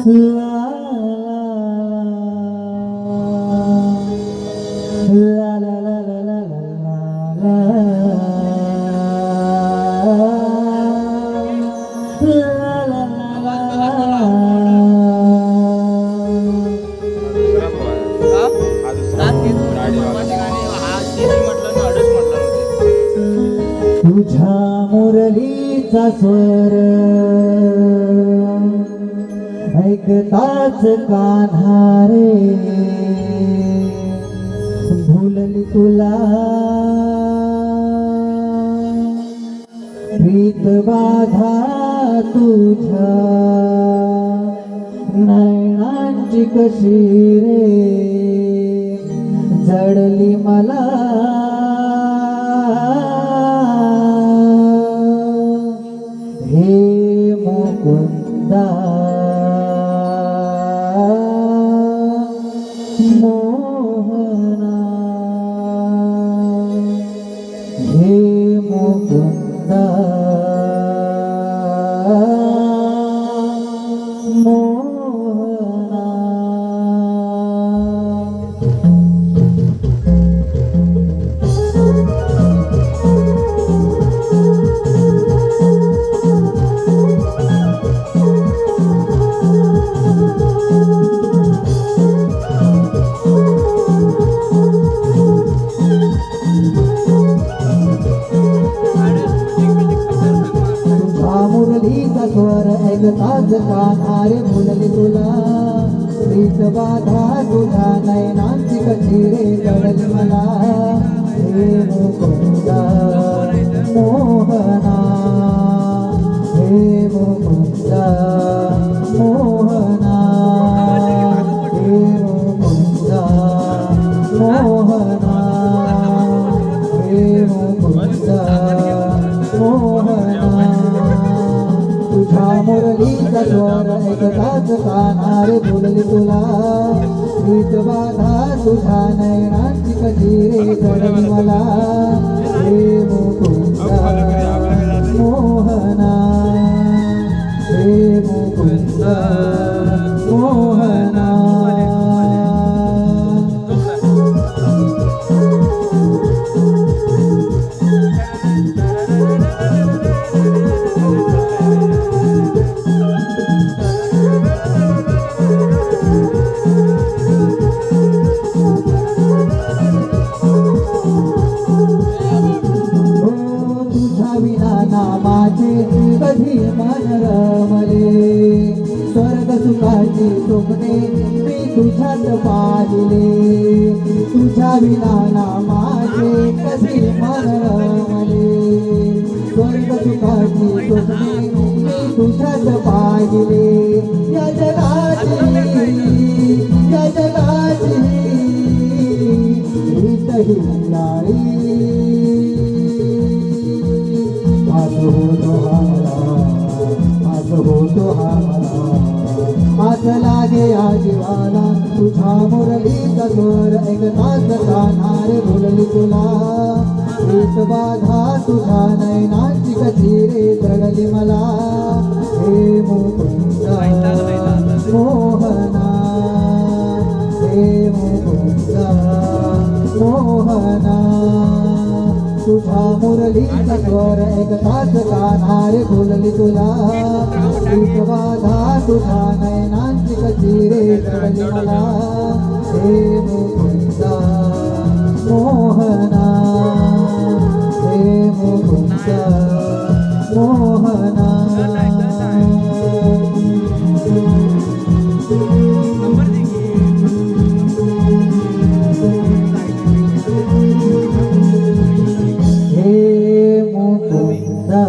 तुझ्या मुरलीचा स्वर ऐकताच कान्हा रे, भुलली तुला प्रीत बाधा तुझ्या नयनांची कशी रे, जडली मला हे मुकुंदा मोहना, हे मुकुंदा मोहना. मुरलीचा स्वर ऐकताच कान्हा रे, भुलली तुला प्रीत बाधा तुझ्या नयनांची कशी रे, जडली मला हे मुकुंदा मोहना, हे मुकुंदा मोहना, हे मुकुंदा मोहना, हे मुकुंदा मोहना. तुझ्या मुरलीचा स्वर ऐकताच कान्हा रे, भुलली तुला प्रीत बाधा तुझ्या नयनांची कशी रे, जडली मला हे मुकुंदा मोहना, हे मुकुंदा मोहना. कधी मन रमले, स्वर्ग सुखाची स्वप्ने मी तुझ्यात पाहिले, तुझ्या विना माझे कधी मन रमले, स्वर्ग सुखाची स्वप्ने मी तुझ्यात पाहिले. या जगाची रीत ही निराळी, आज होतो हा मला, आज लागे या जीवाला. तुझ्या मुरलीचा स्वर ऐकताच कान्हा रे, भुलली तुला प्रीत बाधा तुझ्या नयनांची कशी रे, जडली मला हे मुकुंदा मोहना, हे मुकुंदा मोहना. तुझ्या मुरलीचा स्वर ऐकताच कान्हा रे, भुलली तुला प्रीत बाधा तुझ्या नयनांची कशी रे, जडली मला हे मुकुंदा मोहना, हे मुकुंदा मोहना. हे मुकुंदा